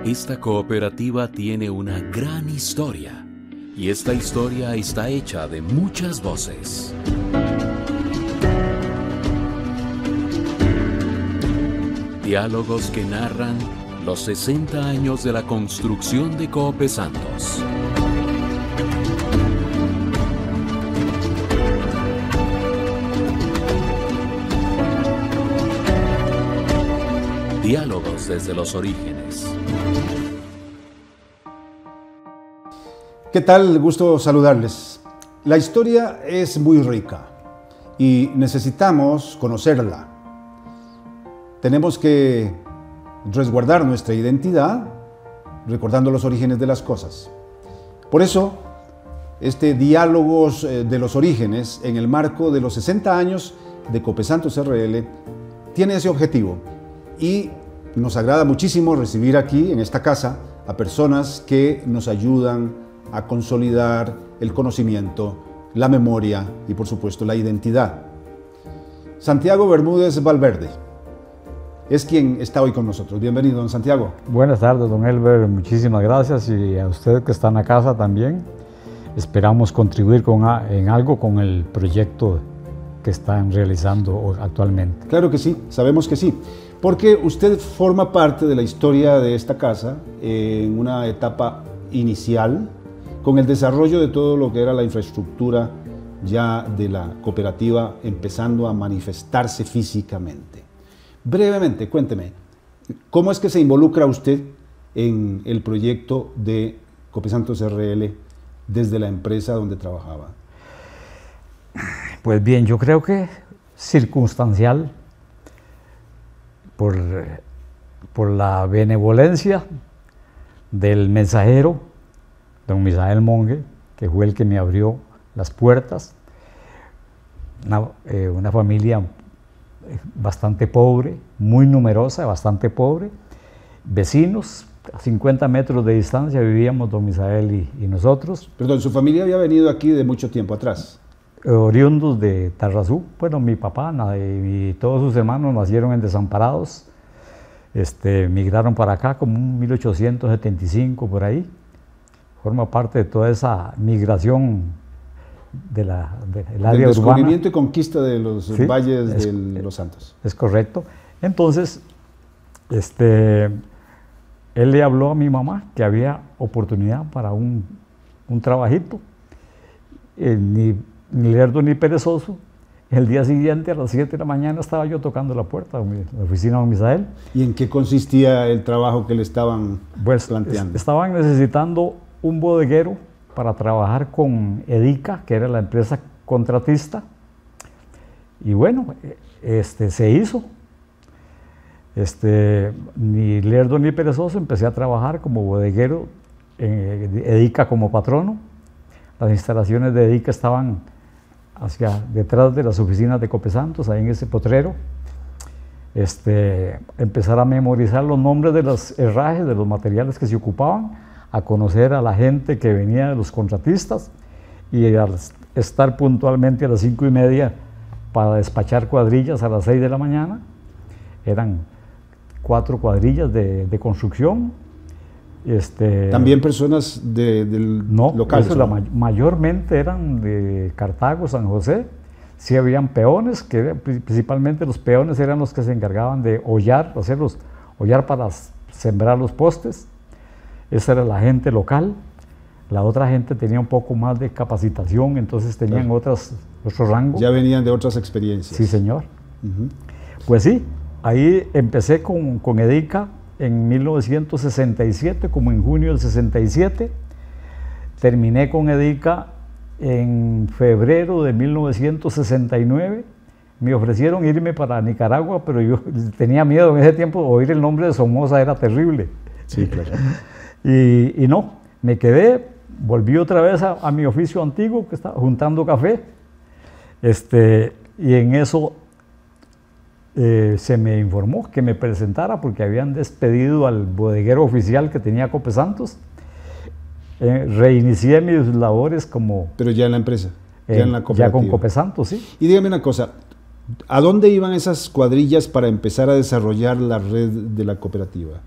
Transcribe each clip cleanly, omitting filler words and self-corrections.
Esta cooperativa tiene una gran historia y esta historia está hecha de muchas voces. Diálogos que narran los 60 años de la construcción de Cope Santos. Diálogos desde los orígenes. ¿Qué tal? Gusto saludarles. La historia es muy rica y necesitamos conocerla. Tenemos que resguardar nuestra identidad recordando los orígenes de las cosas. Por eso, este Diálogos de los Orígenes, en el marco de los 60 años de Cope Santos RL, tiene ese objetivo. Y nos agrada muchísimo recibir aquí, en esta casa, a personas que nos ayudan a consolidar el conocimiento, la memoria y, por supuesto, la identidad. Santiago Bermúdez Valverde es quien está hoy con nosotros. Bienvenido, don Santiago. Buenas tardes, don Elber. Muchísimas gracias. Y a usted que está en la casa también. Esperamos contribuir en algo con el proyecto que están realizando actualmente. Claro que sí, sabemos que sí. Porque usted forma parte de la historia de esta casa en una etapa inicial con el desarrollo de todo lo que era la infraestructura ya de la cooperativa empezando a manifestarse físicamente. Brevemente, cuénteme, ¿cómo es que se involucra usted en el proyecto de Cope Santos RL desde la empresa donde trabajaba? Pues bien, yo creo que circunstancial, por la benevolencia del mensajero, don Misael Monge, que fue el que me abrió las puertas. Una familia bastante pobre, muy numerosa, bastante pobre, vecinos, a 50 metros de distancia vivíamos don Misael y nosotros. Perdón, ¿su familia había venido aquí de mucho tiempo atrás? Oriundos de Tarrazú. Bueno, mi papá y todos sus hermanos nacieron en Desamparados, migraron para acá como en 1875 por ahí. Forma parte de toda esa migración del área urbana. Del descubrimiento y conquista de los valles de Los Santos. Es correcto. Entonces, él le habló a mi mamá que había oportunidad para un trabajito. Ni lerdo ni perezoso. El día siguiente, a las 7 de la mañana, estaba yo tocando la puerta de la oficina de don Misael. ¿Y en qué consistía el trabajo que le estaban planteando? Estaban necesitando un bodeguero para trabajar con Edica, que era la empresa contratista. Y bueno, se hizo. Ni lerdo ni perezoso, empecé a trabajar como bodeguero, Edica como patrono. Las instalaciones de Edica estaban detrás de las oficinas de Cope Santos, ahí en ese potrero. Empezar a memorizar los nombres de los herrajes, de los materiales que se ocupaban, a conocer a la gente que venía de los contratistas y a estar puntualmente a las 5:30 para despachar cuadrillas a las 6 de la mañana. Eran 4 cuadrillas de construcción. ¿También personas locales? No, mayormente eran de Cartago, San José. Sí habían peones, que principalmente los peones eran los que se encargaban de hollar para sembrar los postes. Esa era la gente local. La otra gente tenía un poco más de capacitación, entonces tenían otro rango. Ya venían de otras experiencias. Sí, señor. Pues sí, ahí empecé con Edica en 1967, como en junio del 67. Terminé con Edica en febrero de 1969. Me ofrecieron irme para Nicaragua, pero yo tenía miedo en ese tiempo. Oír el nombre de Somoza era terrible. Sí, claro. Y no, me quedé, volví otra vez a mi oficio antiguo, que estaba juntando café. Y en eso se me informó que me presentara porque habían despedido al bodeguero oficial que tenía Cope Santos. Reinicié mis labores como... Pero ya en la empresa, ya en la cooperativa. Ya con Cope Santos, sí. Y dígame una cosa, ¿A dónde iban esas cuadrillas para empezar a desarrollar la red de la cooperativa?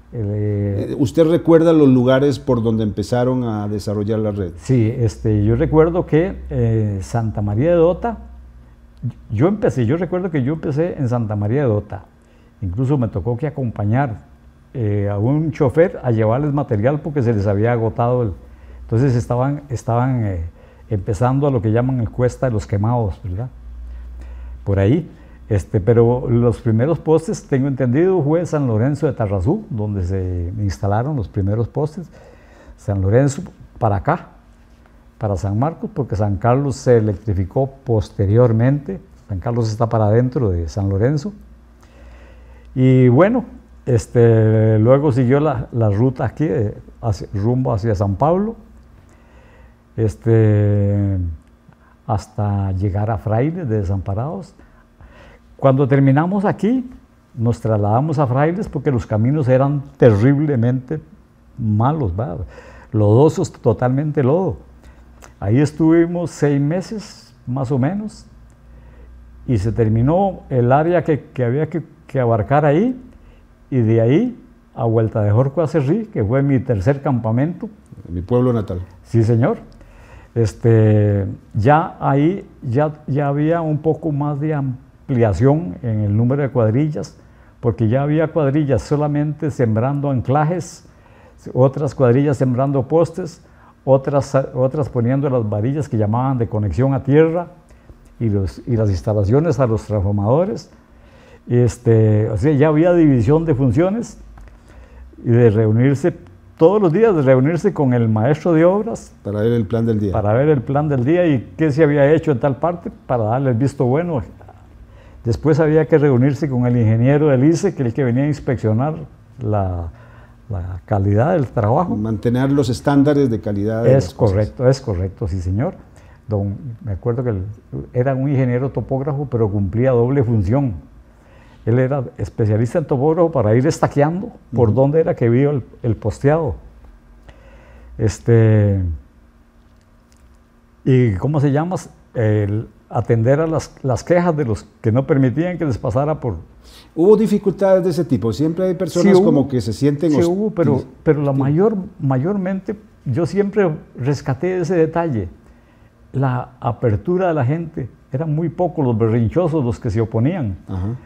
¿Usted recuerda los lugares por donde empezaron a desarrollar la red? Sí, yo recuerdo que Santa María de Dota, yo recuerdo que yo empecé en Santa María de Dota. Incluso me tocó que acompañar a un chofer a llevarles material porque se les había agotado. Entonces estaban empezando a lo que llaman el Cuesta de los Quemados, ¿verdad? Por ahí. Pero los primeros postes, tengo entendido, fue San Lorenzo de Tarrazú, donde se instalaron los primeros postes. San Lorenzo para acá, para San Marcos, porque San Carlos se electrificó posteriormente. San Carlos está para adentro de San Lorenzo. Y bueno, luego siguió la ruta aquí, rumbo hacia San Pablo, hasta llegar a Frailes de Desamparados. Cuando terminamos aquí, nos trasladamos a Frailes porque los caminos eran terriblemente malos, ¿verdad? Lodosos, totalmente lodo. Ahí estuvimos 6 meses, más o menos, y se terminó el área que había que abarcar ahí, y de ahí a Vuelta de Jorco a Cerrí, que fue mi tercer campamento. Mi pueblo natal. Sí, señor. Ya ahí ya había un poco más de ampliación en el número de cuadrillas, porque ya había cuadrillas solamente sembrando anclajes, otras cuadrillas sembrando postes, otras poniendo las varillas que llamaban de conexión a tierra y las instalaciones a los transformadores. O sea, ya había división de funciones y de reunirse todos los días, de reunirse con el maestro de obras. Para ver el plan del día. Para ver el plan del día y qué se había hecho en tal parte, para darle el visto bueno. Después había que reunirse con el ingeniero del ICE, que es el que venía a inspeccionar la calidad del trabajo. Mantener los estándares de calidad. Es correcto, sí señor. Me acuerdo que era un ingeniero topógrafo, pero cumplía doble función. Él era especialista en topógrafo para ir estaqueando por dónde era que vio el posteado. Y ¿cómo se llama? Atender a las quejas de los que no permitían que les pasara por... ¿Hubo dificultades de ese tipo? Siempre hay personas como que se sienten... Sí hubo, pero mayormente yo siempre rescaté ese detalle. La apertura de la gente. Eran muy pocos los berrinchosos los que se oponían. Ajá.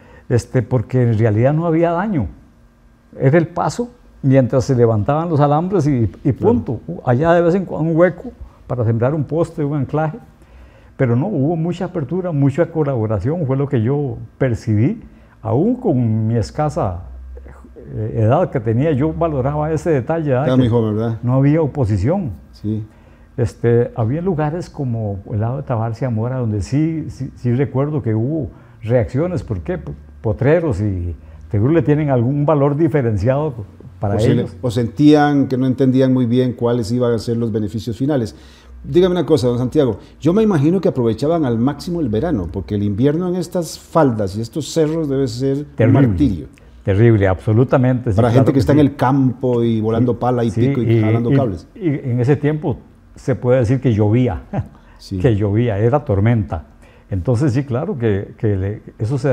Porque en realidad no había daño. Era el paso mientras se levantaban los alambres y punto. Claro. Allá de vez en cuando un hueco para sembrar un poste, un anclaje. Pero no, hubo mucha apertura, mucha colaboración, fue lo que yo percibí. Aún con mi escasa edad que tenía, yo valoraba ese detalle. Era muy joven, ¿verdad? No había oposición. Sí. Había lugares como el lado de Tabarcia Mora, donde sí recuerdo que hubo reacciones. ¿Por qué? Potreros y seguro le tienen algún valor diferenciado para ellos. O sentían que no entendían muy bien cuáles iban a ser los beneficios finales. Dígame una cosa, don Santiago, yo me imagino que aprovechaban al máximo el verano, porque el invierno en estas faldas y estos cerros debe ser terrible, un martirio. Terrible, absolutamente. Para gente que está en el campo y volando pala y pico y jalando cables. Y en ese tiempo se puede decir que llovía, que llovía, era tormenta. Entonces sí, claro que eso se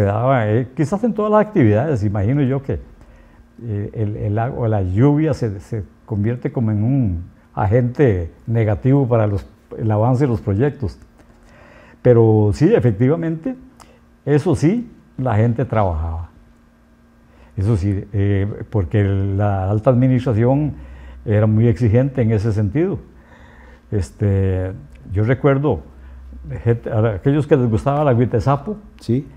daba quizás en todas las actividades. Imagino yo que el agua, la lluvia se convierte como en un agente negativo para el avance de los proyectos. Pero sí, efectivamente, eso sí, la gente trabajaba. Eso sí, porque la alta administración era muy exigente en ese sentido. Yo recuerdo aquellos que les gustaba la guitesapo, sí.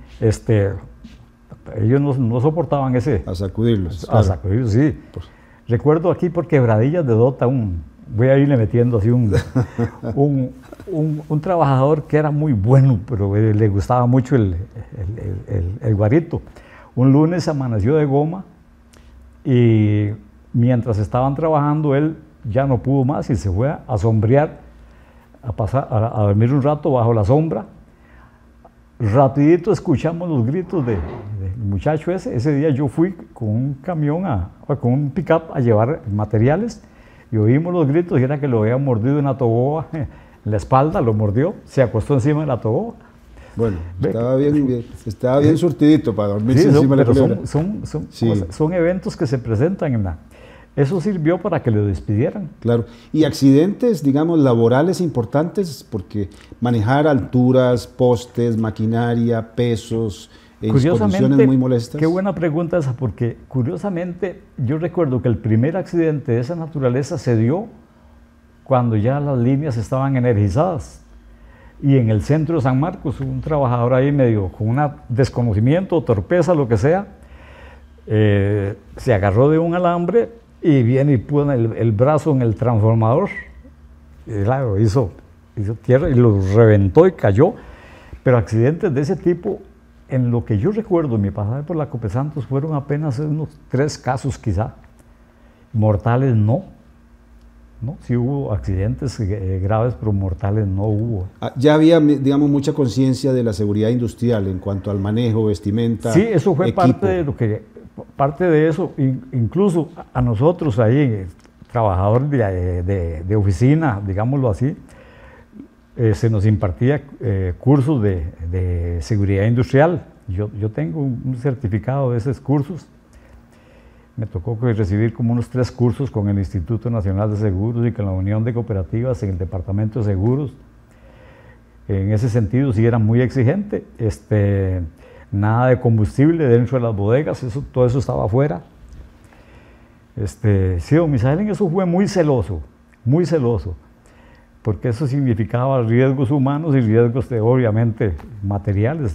Ellos no soportaban ese. A sacudirlos. A sacudirlos, sí. Pues. Recuerdo aquí por Quebradillas de Dota voy a irle metiendo así un trabajador que era muy bueno, pero le gustaba mucho el guarito. Un lunes amaneció de goma y mientras estaban trabajando él ya no pudo más y se fue a sombrear, a dormir un rato bajo la sombra. Rapidito escuchamos los gritos del muchacho ese. Ese día yo fui con un camión, con un pick-up a llevar materiales y oímos los gritos y era que lo había mordido una toboba en la espalda, lo mordió, se acostó encima de la toboba. Bueno, Ve- estaba bien surtidito para dormirse Sí, encima de la pero culebra. Sí. son eventos que se presentan eso sirvió para que lo despidieran. Claro. Y accidentes, digamos, laborales importantes, porque manejar alturas, postes, maquinaria, pesos, en condiciones muy molestas. Qué buena pregunta esa, porque curiosamente yo recuerdo que el primer accidente de esa naturaleza se dio cuando ya las líneas estaban energizadas. Y en el centro de San Marcos, un trabajador ahí medio con un desconocimiento, torpeza, lo que sea, se agarró de un alambre y viene y puso el brazo en el transformador. Y claro, hizo tierra y lo reventó y cayó. Pero accidentes de ese tipo, en lo que yo recuerdo, mi pasaje por la Copesantos fueron apenas unos 3 casos quizá. Mortales no. Sí hubo accidentes graves, pero mortales no hubo. Ya había, digamos, mucha conciencia de la seguridad industrial en cuanto al manejo, vestimenta, sí, eso fue equipo. parte de eso, incluso a nosotros ahí, trabajadores de oficina, digámoslo así, se nos impartía cursos de seguridad industrial. Yo tengo un certificado de esos cursos. Me tocó recibir como unos 3 cursos con el Instituto Nacional de Seguros y con la Unión de Cooperativas en el Departamento de Seguros. En ese sentido sí era muy exigente. Nada de combustible dentro de las bodegas, todo eso estaba afuera. Sí, don Misael en eso fue muy celoso, porque eso significaba riesgos humanos y riesgos obviamente materiales,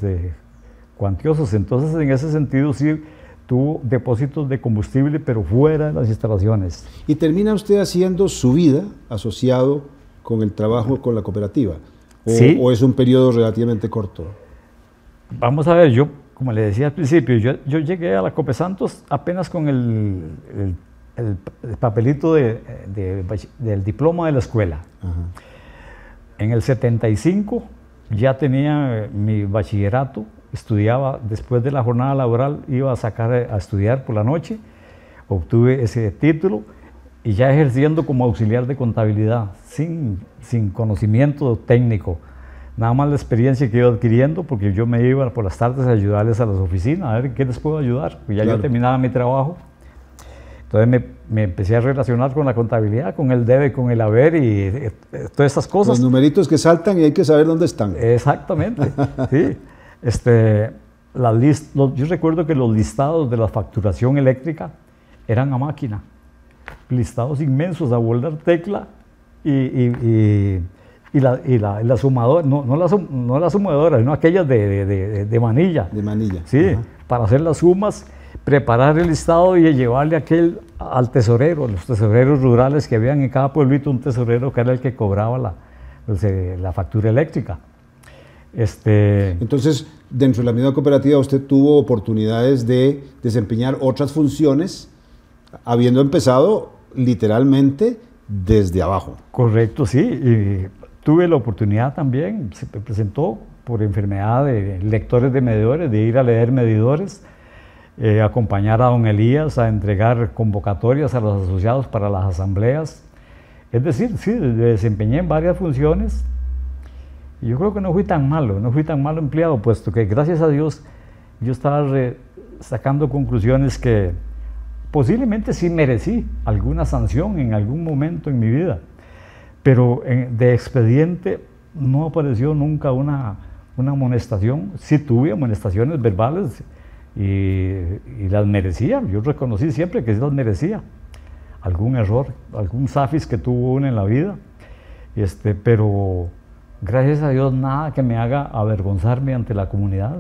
cuantiosos. Entonces en ese sentido sí tuvo depósitos de combustible, pero fuera de las instalaciones. ¿Y termina usted haciendo su vida asociado con el trabajo con la cooperativa? Sí. ¿O es un periodo relativamente corto? Vamos a ver, yo, como le decía al principio, yo llegué a la Copesantos apenas con el papelito del diploma de la escuela. Ajá. En el 75 ya tenía mi bachillerato, estudiaba después de la jornada laboral, iba a estudiar por la noche, obtuve ese título y ya ejerciendo como auxiliar de contabilidad, sin conocimiento técnico, nada más la experiencia que iba adquiriendo, porque yo me iba por las tardes a ayudarles a las oficinas, a ver qué les puedo ayudar, pues ya claro. Yo terminaba mi trabajo. Entonces me empecé a relacionar con la contabilidad, con el debe, con el haber y todas estas cosas. Los numeritos que saltan y hay que saber dónde están. Exactamente, sí. Yo recuerdo que los listados de la facturación eléctrica eran a máquina, listados inmensos a volar tecla y la sumadora, no la sumadora, sino aquellas de manilla. De manilla. Sí, ajá. Para hacer las sumas, preparar el listado y llevarle al tesorero, los tesoreros rurales que habían en cada pueblito, un tesorero que era el que cobraba la factura eléctrica. Entonces, dentro de la misma cooperativa usted tuvo oportunidades de desempeñar otras funciones, habiendo empezado literalmente desde abajo. Correcto, sí. Y tuve la oportunidad también, se me presentó por enfermedad de lectores de medidores, de ir a leer medidores, acompañar a don Elías a entregar convocatorias a los asociados para las asambleas. Es decir, sí, desempeñé en varias funciones. Y yo creo que no fui tan malo empleado, puesto que gracias a Dios yo estaba sacando conclusiones que posiblemente sí merecí alguna sanción en algún momento en mi vida, pero de expediente no apareció nunca una amonestación. Sí tuve amonestaciones verbales y las merecía, yo reconocí siempre que sí las merecía. Algún error, algún zafis que tuvo uno en la vida, pero gracias a Dios nada que me haga avergonzarme ante la comunidad.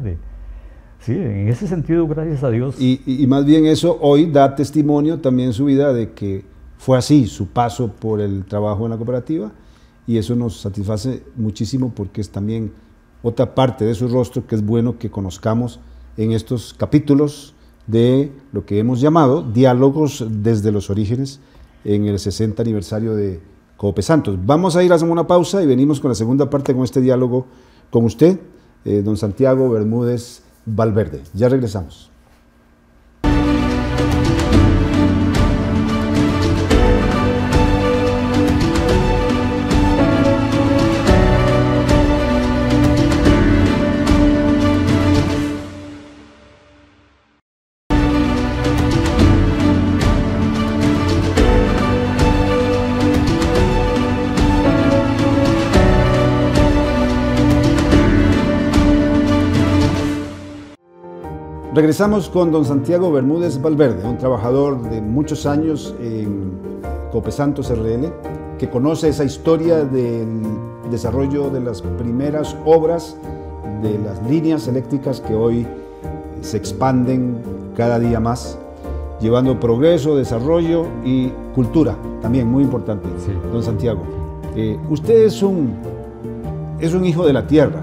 Sí, en ese sentido, gracias a Dios. Y más bien eso hoy da testimonio también su vida de que fue así, su paso por el trabajo en la cooperativa, y eso nos satisface muchísimo porque es también otra parte de su rostro que es bueno que conozcamos en estos capítulos de lo que hemos llamado Diálogos desde los Orígenes en el 60 aniversario de Copesantos. Vamos a ir a hacer una pausa y venimos con la segunda parte con este diálogo con usted, don Santiago Bermúdez Valverde. Ya regresamos. Regresamos con don Santiago Bermúdez Valverde, un trabajador de muchos años en Copesantos RL, que conoce esa historia del desarrollo de las primeras obras de las líneas eléctricas que hoy se expanden cada día más, llevando progreso, desarrollo y cultura, también muy importante. Sí. Don Santiago, usted es un hijo de la tierra,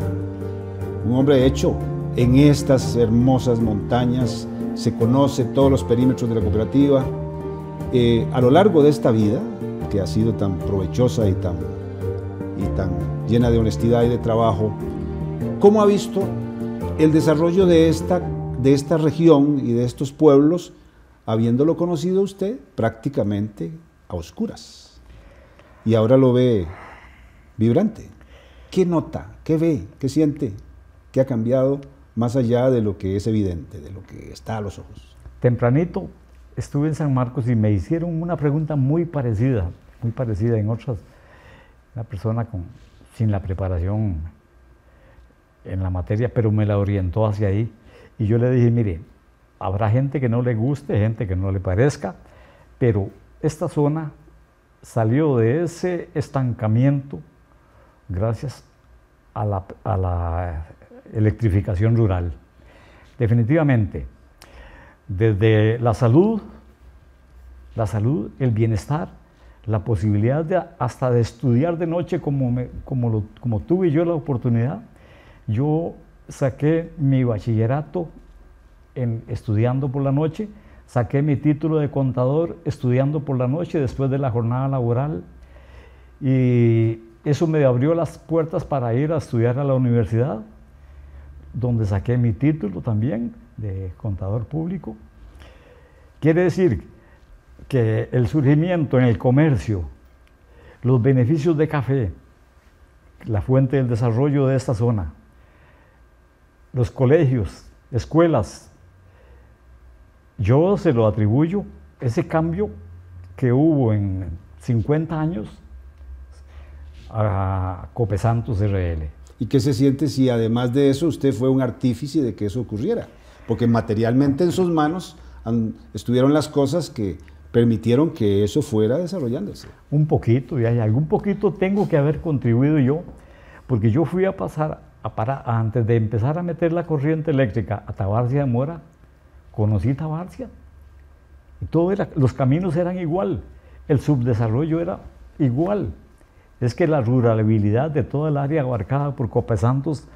un hombre hecho en estas hermosas montañas, se conoce todos los perímetros de la cooperativa. A lo largo de esta vida, que ha sido tan provechosa y tan llena de honestidad y de trabajo, ¿cómo ha visto el desarrollo de esta región y de estos pueblos, habiéndolo conocido usted prácticamente a oscuras? Y ahora lo ve vibrante. ¿Qué nota? ¿Qué ve? ¿Qué siente? ¿Qué ha cambiado más allá de lo que es evidente, de lo que está a los ojos? Tempranito estuve en San Marcos y me hicieron una pregunta muy parecida en otras, una persona sin la preparación en la materia, pero me la orientó hacia ahí. Y yo le dije, mire, habrá gente que no le guste, gente que no le parezca, pero esta zona salió de ese estancamiento gracias a la electrificación rural. Definitivamente, desde la salud, el bienestar, la posibilidad hasta de estudiar de noche como tuve yo la oportunidad. Yo saqué mi bachillerato estudiando por la noche, saqué mi título de contador estudiando por la noche después de la jornada laboral, y eso me abrió las puertas para ir a estudiar a la universidad, donde saqué mi título también de contador público. Quiere decir que el surgimiento en el comercio, los beneficios de café, la fuente del desarrollo de esta zona, los colegios, escuelas, yo se lo atribuyo, ese cambio que hubo en 50 años a Copesantos RL. ¿Y qué se siente si además de eso usted fue un artífice de que eso ocurriera? Porque materialmente en sus manos estuvieron las cosas que permitieron que eso fuera desarrollándose. Un poquito, y algún poquito tengo que haber contribuido yo, porque yo fui a pasar, antes de empezar a meter la corriente eléctrica a Tabarcia de Mora, conocí Tabarcia, y los caminos eran igual, el subdesarrollo era igual. Es que la ruralidad de toda el área abarcada por Copesantos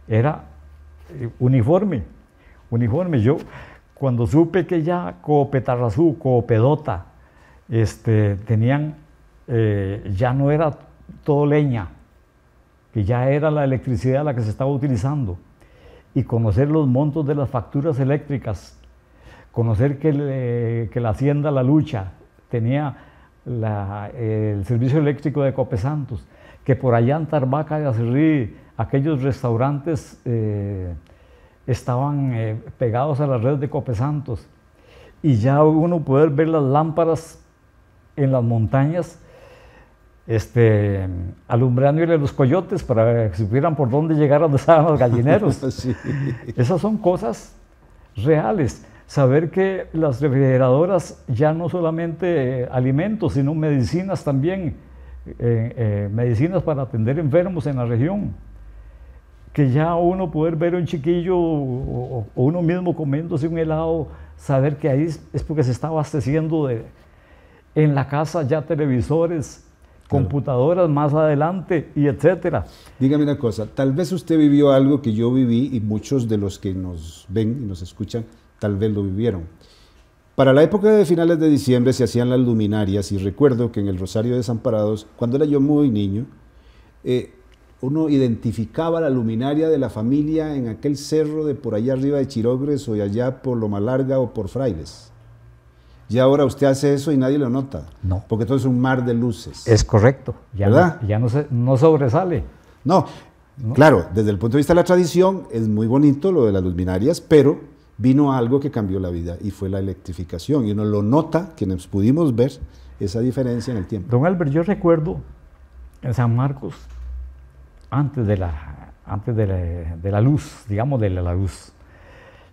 era uniforme. Yo, cuando supe que ya Copetarrazú, Copedota, tenían, ya no era todo leña, que ya era la electricidad la que se estaba utilizando, y conocer los montos de las facturas eléctricas, conocer que la hacienda La Lucha tenía el servicio eléctrico de Copesantos, que por allá en Tarbaca de Acerrí aquellos restaurantes estaban pegados a la red de Copesantos, y ya uno poder ver las lámparas en las montañas alumbrándole a los coyotes para que supieran por dónde llegar a donde estaban los gallineros. Sí. Esas son cosas reales. Saber que las refrigeradoras ya no solamente alimentos, sino medicinas también, medicinas para atender enfermos en la región. Que ya uno poder ver un chiquillo o uno mismo comiéndose un helado, saber que ahí es porque se está abasteciendo en la casa ya televisores, computadoras más adelante y etcétera. Dígame una cosa, tal vez usted vivió algo que yo viví y muchos de los que nos ven y nos escuchan tal vez lo vivieron. Para la época de finales de diciembre se hacían las luminarias, y recuerdo que en el Rosario de Desamparados, cuando era yo muy niño, uno identificaba la luminaria de la familia en aquel cerro de por allá arriba de Chirogres o de allá por Loma Larga o por Frailes. Y ahora usted hace eso y nadie lo nota. No. Porque todo es un mar de luces. Es correcto. ¿Verdad? Ya no sobresale. No, claro, desde el punto de vista de la tradición es muy bonito lo de las luminarias, pero vino algo que cambió la vida y fue la electrificación. Y uno lo nota, quienes pudimos ver esa diferencia en el tiempo. Don Albert, yo recuerdo en San Marcos, antes de la luz, digamos de la luz,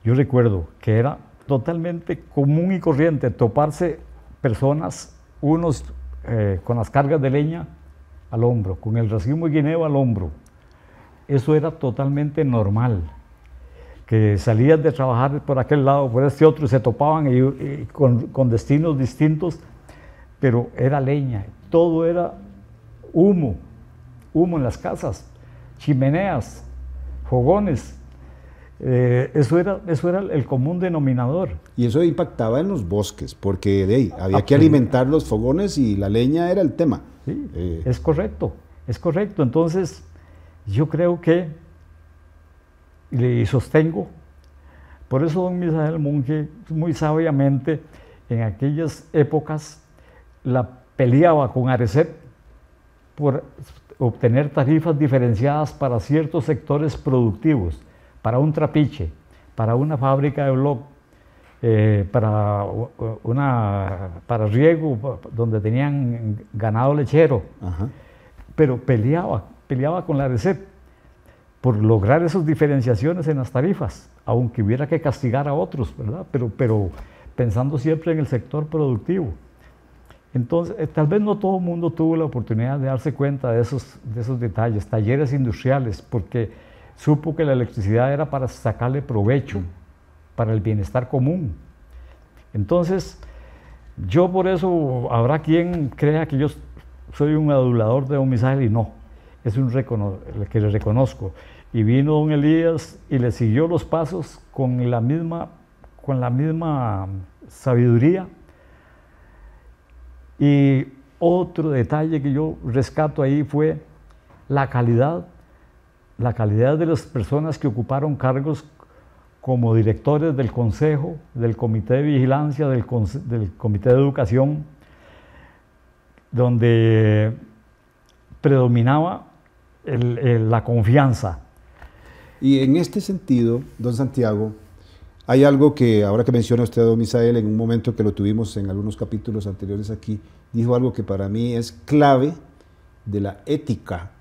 yo recuerdo que era totalmente común y corriente toparse personas, unos con las cargas de leña al hombro, con el racimo de guineo al hombro. Eso era totalmente normal. Que salían de trabajar por aquel lado, por este otro, y se topaban con destinos distintos, pero era leña, todo era humo en las casas, chimeneas, fogones. Eso era el común denominador. Y eso impactaba en los bosques, porque de ahí había que alimentar los fogones y la leña era el tema. Sí, es correcto. Entonces, yo creo que, y sostengo, por eso don Misael Monge, muy sabiamente, en aquellas épocas, la peleaba con Arecep por obtener tarifas diferenciadas para ciertos sectores productivos, para un trapiche, para una fábrica de bloc, para riego, donde tenían ganado lechero. Ajá. Pero peleaba con la Arecep por lograr esas diferenciaciones en las tarifas, aunque hubiera que castigar a otros, ¿verdad? Pero pensando siempre en el sector productivo. Entonces, tal vez no todo el mundo tuvo la oportunidad de darse cuenta de esos detalles, talleres industriales, porque supo que la electricidad era para sacarle provecho, para el bienestar común. Entonces, yo por eso, habrá quien crea que yo soy un adulador de don Misael, y no, es un que le reconozco. Y vino don Elías y le siguió los pasos con la misma sabiduría. Y otro detalle que yo rescato ahí fue la calidad de las personas que ocuparon cargos como directores del consejo, del comité de vigilancia, del comité de educación, donde predominaba la confianza. Y en este sentido, don Santiago, hay algo que, ahora que menciona usted a don Misael, en un momento que lo tuvimos en algunos capítulos anteriores aquí, dijo algo que para mí es clave de la ética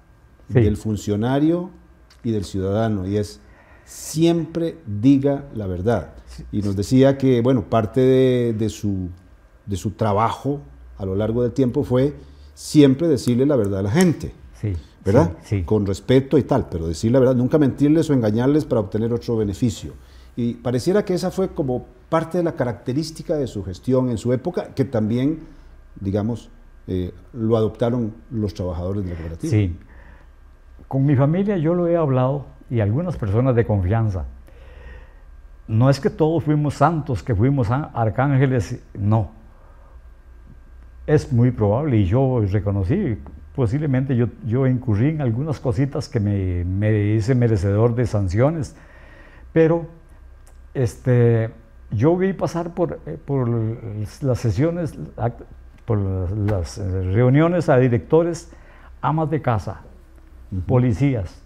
del funcionario y del ciudadano, y es siempre diga la verdad. Y nos decía que, bueno, parte de su trabajo a lo largo del tiempo fue siempre decirle la verdad a la gente. Sí. ¿Verdad? Sí, sí. Con respeto y tal, pero decir la verdad, nunca mentirles o engañarles para obtener otro beneficio. Y pareciera que esa fue como parte de la característica de su gestión en su época, que también, digamos, lo adoptaron los trabajadores de la cooperativa. Sí. Con mi familia yo lo he hablado, y algunas personas de confianza. No es que todos fuimos santos, que fuimos arcángeles, no. Es muy probable, y yo reconocí, posiblemente yo incurrí en algunas cositas que me hice merecedor de sanciones, pero yo vi pasar por las sesiones, por las reuniones a directores, amas de casa, policías,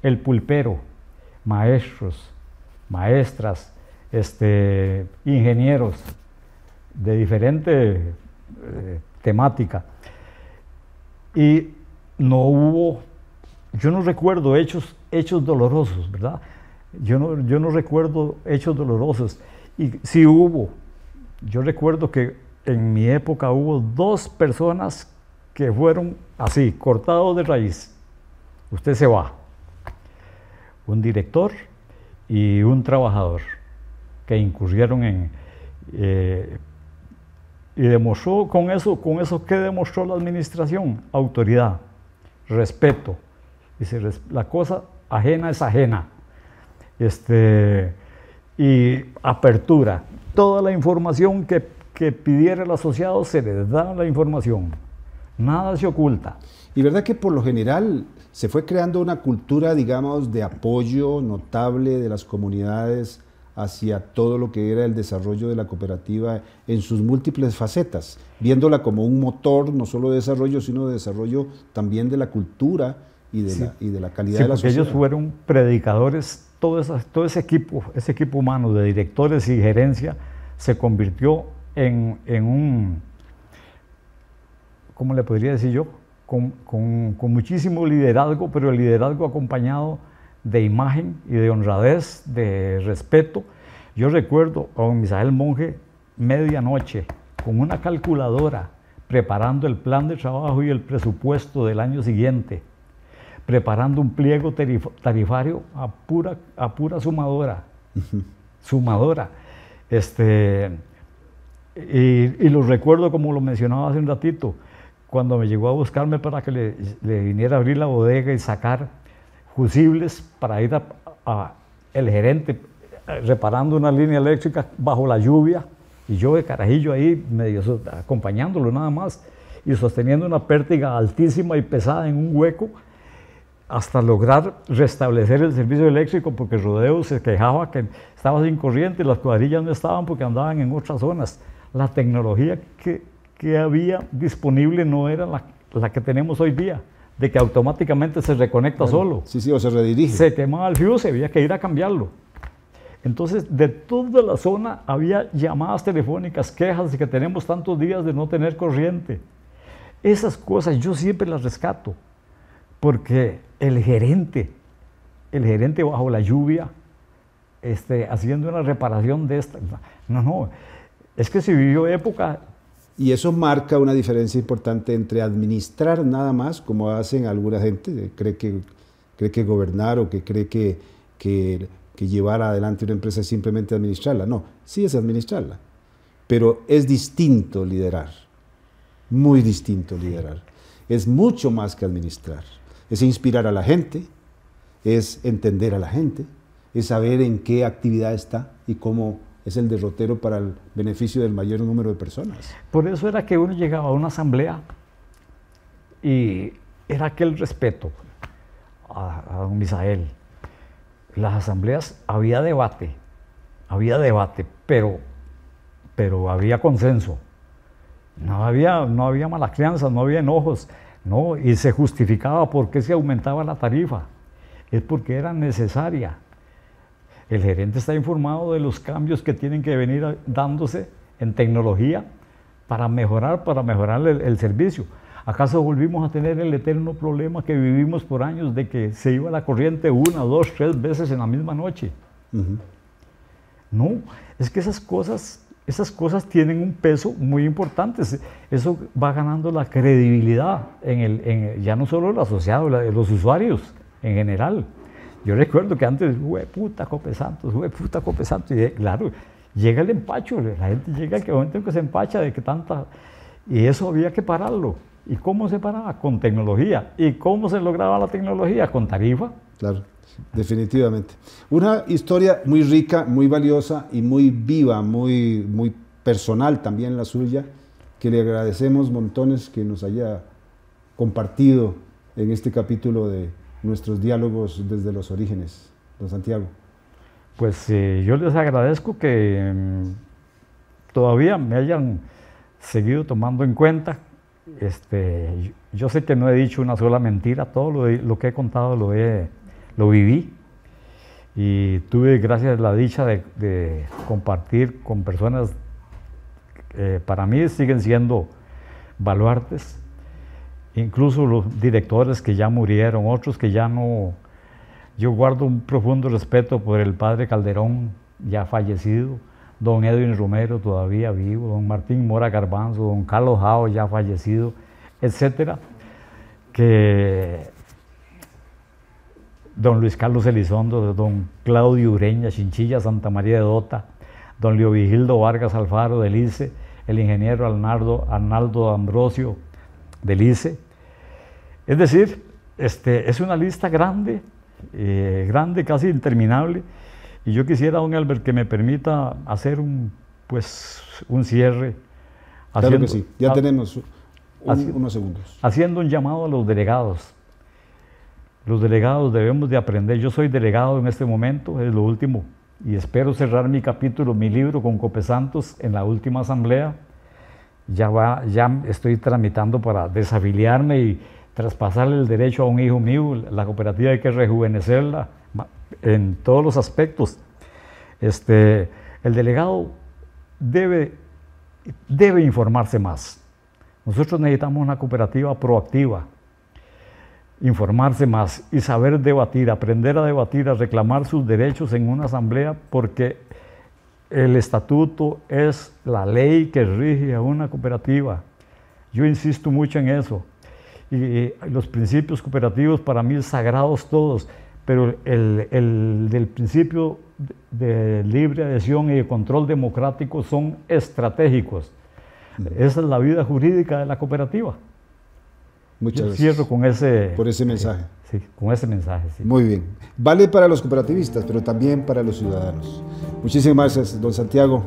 el pulpero, maestros, maestras, ingenieros de diferente temática. Y no hubo, yo no recuerdo hechos dolorosos, ¿verdad? Yo no recuerdo hechos dolorosos. Y sí hubo, yo recuerdo que en mi época hubo 2 personas que fueron así, cortados de raíz. Usted se va. Un director y un trabajador que incurrieron y demostró con eso ¿qué demostró la administración? Autoridad, respeto. Dice, la cosa ajena es ajena. Y apertura. Toda la información que pidiera el asociado se les da la información. Nada se oculta. Y verdad que por lo general se fue creando una cultura, digamos, de apoyo notable de las comunidades hacia todo lo que era el desarrollo de la cooperativa en sus múltiples facetas, viéndola como un motor no solo de desarrollo, sino de desarrollo también de la cultura y de la calidad de la sociedad. Ellos fueron predicadores, todo ese equipo humano de directores y gerencia se convirtió en un, ¿cómo le podría decir yo? Con muchísimo liderazgo, pero el liderazgo acompañado de imagen y de honradez, de respeto, Yo recuerdo a don Misael Monge medianoche con una calculadora preparando el plan de trabajo y el presupuesto del año siguiente, preparando un pliego tarifario a pura sumadora. Sumadora. Y lo recuerdo como lo mencionaba hace un ratito, cuando me llegó a buscarme para que le viniera a abrir la bodega y sacar fusibles para ir a el gerente reparando una línea eléctrica bajo la lluvia, y yo de carajillo ahí medio acompañándolo nada más y sosteniendo una pértiga altísima y pesada en un hueco hasta lograr restablecer el servicio eléctrico, porque Rodeo se quejaba que estaba sin corriente y las cuadrillas no estaban porque andaban en otras zonas. La tecnología que había disponible no era la que tenemos hoy día, de que automáticamente se reconecta solo. Sí, o se redirige. Se quemaba el fuse, había que ir a cambiarlo. Entonces, de toda la zona había llamadas telefónicas, quejas de que tenemos tantos días de no tener corriente. Esas cosas yo siempre las rescato, porque el gerente bajo la lluvia, haciendo una reparación de esta, no, es que se vivió época. Y eso marca una diferencia importante entre administrar nada más, como hacen alguna gente, cree que gobernar o que cree que llevar adelante una empresa es simplemente administrarla. No, sí es administrarla, pero es distinto liderar, muy distinto liderar. Es mucho más que administrar. Es inspirar a la gente, es entender a la gente, es saber en qué actividad está y cómo es el derrotero para el beneficio del mayor número de personas. Por eso era que uno llegaba a una asamblea y era aquel respeto a don Misael. Las asambleas había debate, pero había consenso. No había mala crianza, no había enojos, no, y se justificaba por qué se aumentaba la tarifa. Es porque era necesaria. El gerente está informado de los cambios que tienen que venir dándose en tecnología para mejorar el servicio. ¿Acaso volvimos a tener el eterno problema que vivimos por años de que se iba la corriente 1, 2, 3 veces en la misma noche? No, es que esas cosas tienen un peso muy importante. Eso va ganando la credibilidad ya no solo el asociado, los usuarios en general. Yo recuerdo que antes, puta Cope Santos, y claro, llega el empacho, la gente llega al momento en que se empacha de que tanta, y eso había que pararlo. ¿Y cómo se paraba? Con tecnología. ¿Y cómo se lograba la tecnología? Con tarifa. Claro, definitivamente. Una historia muy rica, muy valiosa y muy viva, muy personal también la suya, que le agradecemos montones que nos haya compartido en este capítulo de nuestros diálogos desde los orígenes. Don Santiago. Pues yo les agradezco que todavía me hayan seguido tomando en cuenta. Yo sé que no he dicho una sola mentira, todo lo que he contado lo viví, y tuve, gracias a la dicha de compartir con personas que para mí siguen siendo baluartes, incluso los directores que ya murieron, otros que ya no. Yo guardo un profundo respeto por el padre Calderón, ya fallecido, don Edwin Romero todavía vivo, don Martín Mora Garbanzo, don Carlos Jao ya fallecido, etcétera, que don Luis Carlos Elizondo, don Claudio Ureña, Chinchilla Santa María de Dota, don Leovigildo Vargas Alfaro del ICE, el ingeniero Arnaldo Ambrosio del ICE. Es decir, es una lista grande, casi interminable. Y yo quisiera, don Albert, que me permita hacer un cierre. Claro que sí, ya tenemos unos segundos. Haciendo un llamado a los delegados. Los delegados debemos de aprender. Yo soy delegado en este momento, es lo último, y espero cerrar mi capítulo, mi libro con Cope Santos en la última asamblea. Ya estoy tramitando para desafiliarme y traspasarle el derecho a un hijo mío. La cooperativa hay que rejuvenecerla en todos los aspectos. El delegado debe informarse más. Nosotros necesitamos una cooperativa proactiva, informarse más y saber debatir, aprender a debatir, a reclamar sus derechos en una asamblea, porque el estatuto es la ley que rige a una cooperativa. Yo insisto mucho en eso. Y los principios cooperativos para mí sagrados todos, pero el del principio de libre adhesión y de control democrático son estratégicos. Esa es la vida jurídica de la cooperativa. Muchas gracias. Cierro con por ese mensaje. Sí, con ese mensaje. Sí. Muy bien. Vale para los cooperativistas, pero también para los ciudadanos. Muchísimas gracias, don Santiago,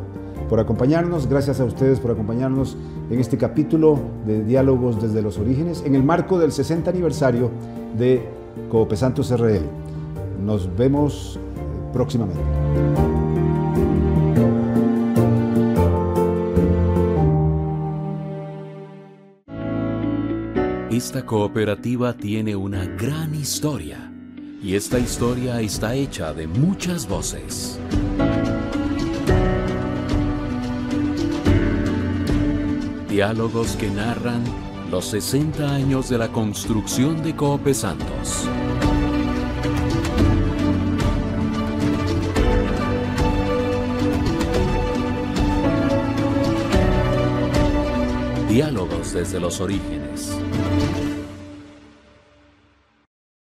por acompañarnos. Gracias a ustedes por acompañarnos en este capítulo de Diálogos desde los Orígenes, en el marco del 60 aniversario de Coopesantos RL. Nos vemos próximamente. Esta cooperativa tiene una gran historia y esta historia está hecha de muchas voces. Diálogos que narran los 60 años de la construcción de Coopesantos. Diálogos desde los orígenes.